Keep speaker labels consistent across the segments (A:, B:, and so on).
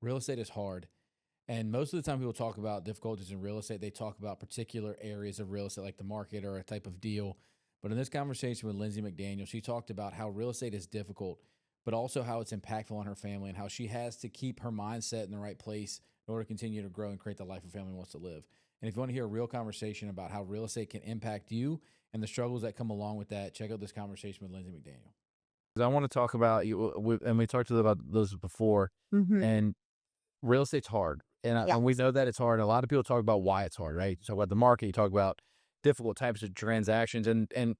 A: real estate is hard. And most of the time people talk about difficulties in real estate, they talk about particular areas of real estate, like the market or a type of deal. But in this conversation with Lindsey McDaniel, she talked about how real estate is difficult, but also how it's impactful on her family and how she has to keep her mindset in the right place in order to continue to grow and create the life her family wants to live. And if you want to hear a real conversation about how real estate can impact you and the struggles that come along with that, check out this conversation with Lindsey McDaniel.
B: I want to talk about and we talked about those before, and real estate's hard. And we know that it's hard. A lot of people talk about why it's hard, right? You talk about the market, you talk about difficult types of transactions, and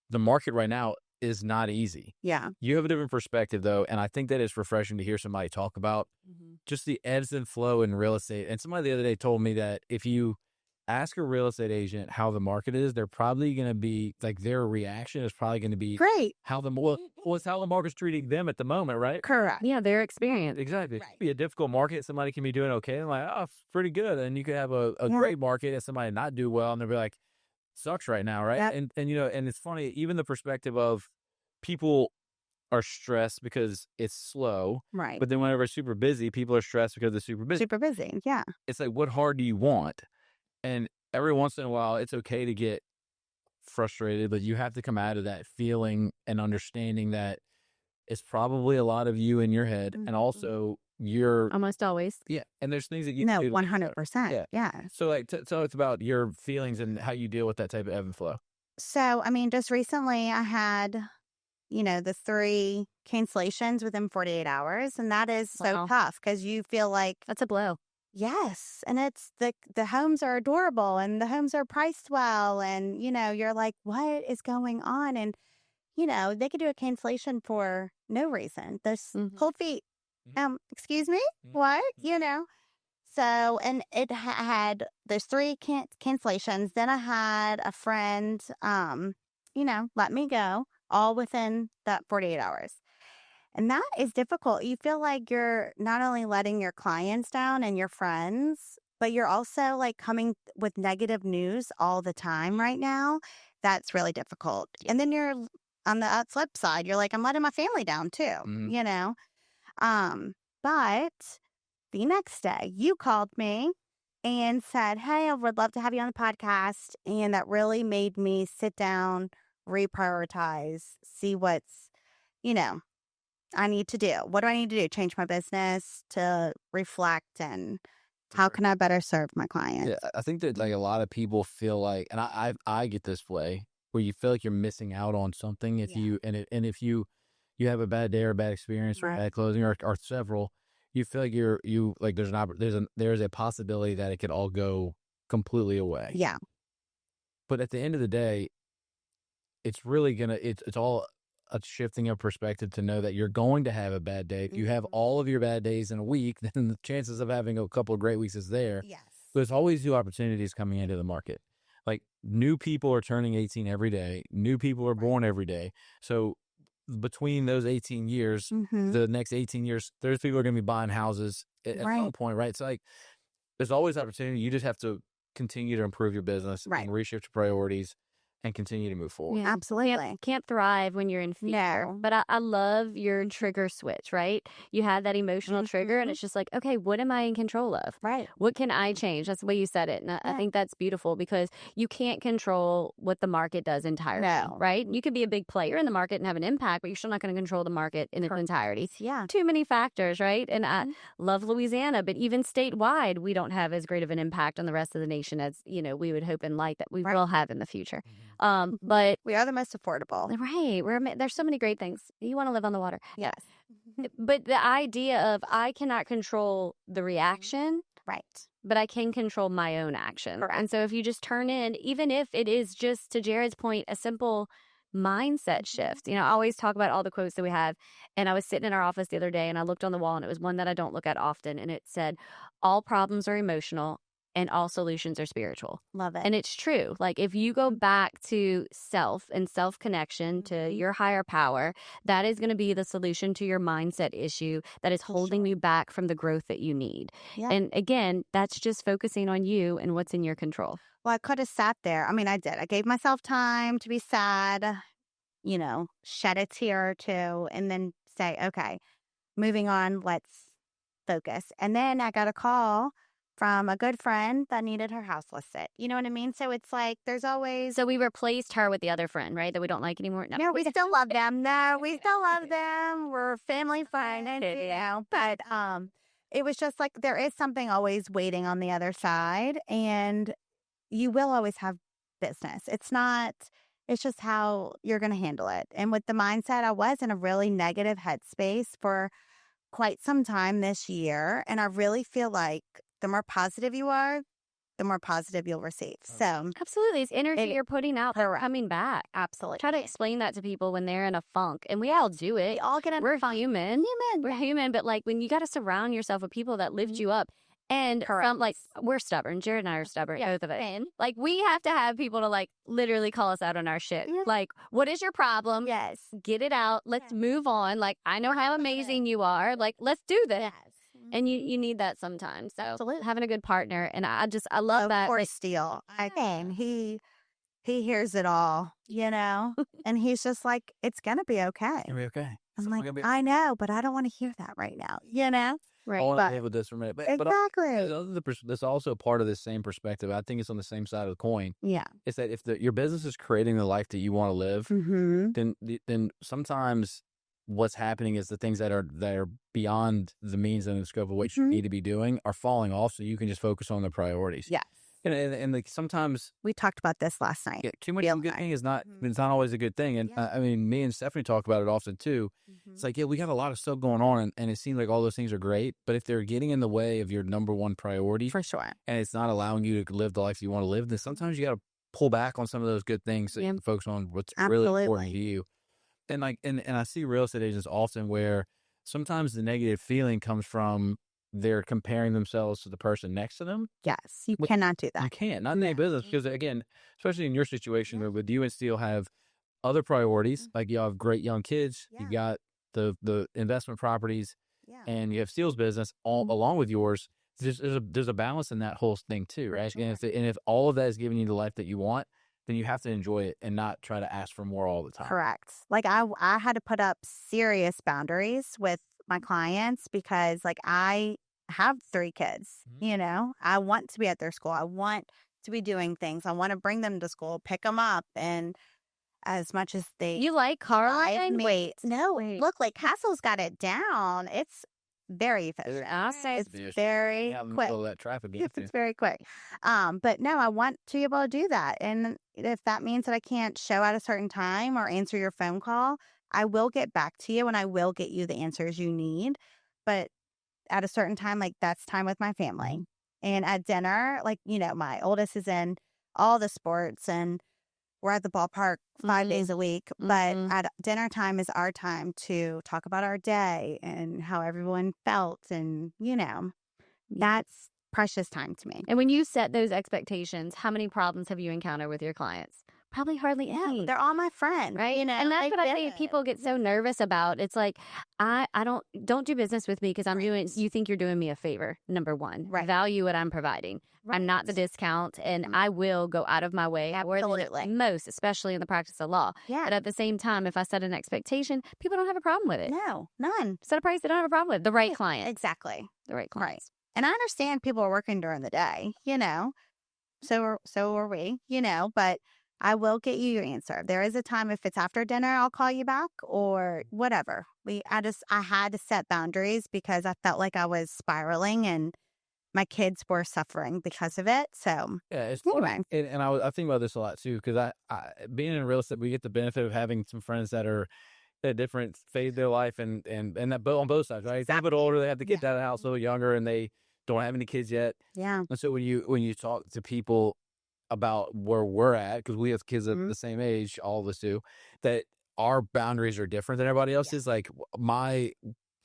B: the market right now is not easy.
C: Yeah.
B: You have a different perspective, though, and I think that it's refreshing to hear somebody talk about just the ebbs and flow in real estate. And somebody the other day told me that if you ask a real estate agent how the market is, they're probably going to be, like, their reaction is probably going to be
C: great.
B: It's how the market's treating them at the moment, right?
C: Correct.
D: Yeah, their experience.
B: Exactly. Right. It could be a difficult market. Somebody can be doing okay and like, oh, it's pretty good. And you could have a great market and somebody not do well and they'll be like, sucks right now, right?
C: Yep.
B: And and it's funny, even the perspective of people are stressed because it's slow.
C: Right.
B: But then whenever it's super busy, people are stressed because it's super busy.
C: Super busy. Yeah.
B: It's like, what hard do you want? And every once in a while, it's okay to get frustrated, but you have to come out of that feeling and understanding that it's probably a lot of you in your head, and also you're
D: almost always.
B: Yeah, and there's things that you
C: No,
B: do
C: 100%. Yeah.
B: So like, tell us about your feelings and how you deal with that type of ebb and flow.
C: So, I mean, just recently I had, the 3 cancellations within 48 hours, and that is so tough because you feel like
D: that's a blow.
C: Yes. And it's the homes are adorable and the homes are priced well. And, you're like, what is going on? And, they could do a cancellation for no reason. There's cold feet. Excuse me? What? So, and it had, there's 3 cancellations. Then I had a friend, let me go all within that 48 hours. And that is difficult. You feel like you're not only letting your clients down and your friends, but you're also like coming with negative news all the time right now. That's really difficult. And then you're on the flip side, you're like, I'm letting my family down too, But the next day you called me and said, hey, I would love to have you on the podcast. And that really made me sit down, reprioritize, see what's, I need to do. What do I need to do? Change my business to reflect and how can I better serve my clients?
B: Yeah, I think that like a lot of people feel like, and I get this way where you feel like you're missing out on something if you if you have a bad day or a bad experience or bad closing or several, you feel like you like there's a possibility that it could all go completely away.
C: Yeah.
B: But at the end of the day, it's really it's all a shifting of perspective to know that you're going to have a bad day. If you have all of your bad days in a week, then the chances of having a couple of great weeks is there.
C: Yes.
B: There's always new opportunities coming into the market. Like new people are turning 18 every day. New people are born every day. So between those 18 years, the next 18 years, there's people who are going to be buying houses at some point, right? So like there's always opportunity. You just have to continue to improve your business and reshift your priorities and continue to move forward.
C: Yeah, absolutely.
D: Can't thrive when you're in fear.
C: No.
D: But I love your trigger switch, right? You had that emotional trigger and it's just like, okay, what am I in control of?
C: Right.
D: What can I change? That's the way you said it. And I think that's beautiful because you can't control what the market does entirely, right? You could be a big player in the market and have an impact, but you're still not going to control the market in its entirety.
C: Yeah.
D: Too many factors, right? And I love Louisiana, but even statewide, we don't have as great of an impact on the rest of the nation as, we would hope and like that we will have in the future. But
C: we are the most affordable.
D: Right. There's so many great things. You want to live on the water.
C: Yes.
D: But the idea of I cannot control the reaction.
C: Right.
D: But I can control my own action. Correct. And so if you just turn in, even if it is just to Jared's point, a simple mindset shift. I always talk about all the quotes that we have. And I was sitting in our office the other day and I looked on the wall and it was one that I don't look at often. And it said, all problems are emotional and all solutions are spiritual.
C: Love it.
D: And it's true. Like if you go back to self and self-connection to your higher power, that is going to be the solution to your mindset issue that is holding you back from the growth that you need. Yeah. And again, that's just focusing on you and what's in your control.
C: Well, I could have sat there. I mean, I did. I gave myself time to be sad, shed a tear or two, and then say, okay, moving on, let's focus. And then I got a call from a good friend that needed her house listed. You know what I mean? So it's like there's always.
D: So we replaced her with the other friend, right? That we don't like anymore.
C: No, we still love them. No, we still love them. We're family friends, you know. But it was just like there is something always waiting on the other side, and you will always have business. It's just how you're going to handle it. And with the mindset, I was in a really negative headspace for quite some time this year, and I really feel like the more positive you are, the more positive you'll receive. So
D: absolutely, it's energy you're putting out there coming back.
C: Absolutely.
D: Try to explain that to people when they're in a funk, and we all do it.
C: We all get in.
D: We're human. We're human, but like when you got to surround yourself with people that lift you up. And from like we're stubborn. Jared and I are stubborn, both of us. Like we have to have people to like literally call us out on our shit.
C: Yeah.
D: Like, what is your problem?
C: Yes.
D: Get it out. Let's move on. Like I know how amazing you are. Like let's do this.
C: Yes.
D: And you need that sometimes. So
C: Absolutely.
D: having a good partner, and I love that.
C: Of course, Steele. He hears it all, you know, and he's just like, it's gonna be okay.
B: It'll be okay.
C: I'm like, I know, but I don't want to hear that right now, you know.
D: Right.
B: I want
C: But-
B: to live with this for a minute. But
C: Exactly.
B: that's also part of the same perspective. I think it's on the same side of the coin.
C: Yeah.
B: It's that if your business is creating the life that you want to live,
C: Mm-hmm.
B: then sometimes what's happening is the things that are beyond the means and the scope of what you
C: Mhm.
B: need to be doing are falling off, so you can just focus on the priorities.
C: Yes.
B: And like sometimes
C: We talked about this last night.
B: too much
C: Feel
B: of a good
C: like-
B: thing is not
C: Mhm.
B: it's not always a good thing. And
C: Yeah.
B: I mean, me and Stephanie talk about it often too. It's like, yeah, we got a lot of stuff going on, and it seems like all those things are great, but if they're getting in the way of your number one priority,
C: For sure.
B: and it's not allowing you to live the life you want to live, then sometimes you got to pull back on some of those good things so you can focus on what's really important
C: Absolutely.
B: to you. And like, and I see real estate agents often where sometimes the negative feeling comes from they're comparing themselves to the person next to them.
C: Yes. You
B: What-
C: cannot do
B: You
C: that.
B: can't, not in any business, because again, especially in your situation with you and Steele have other priorities, like you have great young kids, you've got the investment properties,
C: Yeah.
B: and you have Steele's business all along with yours. There's a balance in that whole thing too, right? And if all of that is giving you the life that you want, then you have to enjoy it and not try to ask for more all the time.
C: Correct. Like I had to put up serious boundaries with my clients because like I have 3 kids, you know, I want to be at their school. I want to be doing things. I want to bring them to school, pick them up. And as much as they
D: You like car
C: drive
D: line?
C: me-
D: Wait.
C: look, like Castle's got it down. It's very efficient.
D: I'll say
C: It's very
B: Yeah, in the
C: quick.
B: middle of that traffic. you have to.
C: It's very quick. But no, I want to be able to do that. And if that means that I can't show at a certain time or answer your phone call, I will get back to you and I will get you the answers you need. But at a certain time, like that's time with my family. And at dinner, like, you know, my oldest is in all the sports and we're at the ballpark 5 days a week. But at dinner time is our time to talk about our day and how everyone felt. And, you know, that's precious time to me.
D: And when you set those expectations, how many problems have you encountered with your clients? Probably hardly any.
C: They're all my friends,
D: Right.
C: You know,
D: and that's
C: they
D: what I
C: get
D: think
C: it.
D: people get so nervous about. It's like, I don't do business with me because you think you're doing me a favor. Number one,
C: Right.
D: Value what I'm providing. I'm not the discount, and I will go out of my way.
C: Absolutely.
D: Most, especially in the practice of law.
C: Yeah.
D: But at the same time, if I set an expectation, people don't have a problem with it.
C: No, none.
D: Set a price they don't have a problem with. The right client.
C: Exactly.
D: The right client.
C: And I understand people are working during the day, you know. So are we, you know, but I will get you your answer. There is a time if it's after dinner, I'll call you back or whatever. I had to set boundaries because I felt like I was spiraling and my kids were suffering because of it. So
B: Yeah, it's
C: Anyway.
B: funny. And I think about this a lot too, because I being in real estate, we get the benefit of having some friends that are at different phase of their life, and that on both sides, right? They're a bit older, they have the kids out of the house, a little younger, and they don't have any kids yet.
C: yeah.
B: And so when you talk to people about where we're at, because we have kids at the same age, all of us do, that our boundaries are different than everybody else's. Like my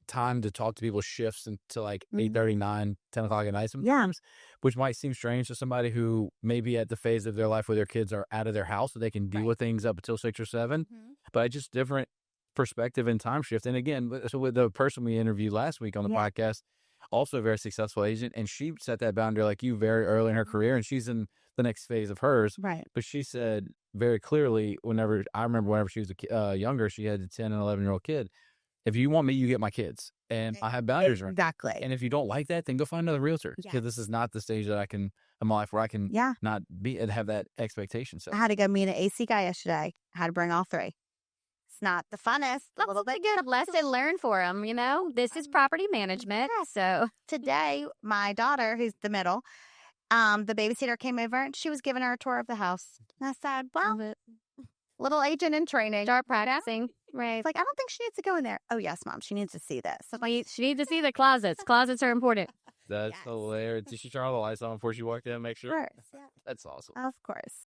B: time to talk to people shifts into like 8:30, 9, 10 o'clock at night sometimes, which might seem strange to somebody who may be at the phase of their life where their kids are out of their house, so they can deal with things up until 6 or 7. But just different perspective and time shift. And again, so with the person we interviewed last week on the podcast, also a very successful agent, and she set that boundary like you very early in her career, and she's in the next phase of hers.
C: Right.
B: But she said very clearly, whenever she was younger, she had a 10 and 11-year-old kid. If you want me, you get my kids. and I have boundaries around it.
C: Exactly.
B: And if you don't like that, then go find another realtor,
C: Yes.
B: because this is not the stage that I can in my life where I can
C: Yeah.
B: not be and have that expectation. So
C: I had to go meet an AC guy yesterday. I had to bring all 3. It's not the funnest. A little bit
D: good lesson learned for them. You know, this is property management. So
C: Today, my daughter, who's the middle, the babysitter came over and she was giving her a tour of the house. And I said, well, little agent in training.
D: start practicing. Right.
C: It's like, I don't think she needs to go in there. Oh, yes, Mom. She needs to see this.
D: She needs to see the closets. Closets are important.
B: that's
C: Yes.
B: hilarious. Did she turn all the lights on before she walked in? Make
C: Of
B: sure.
C: course. Yeah.
B: That's awesome.
C: Of course.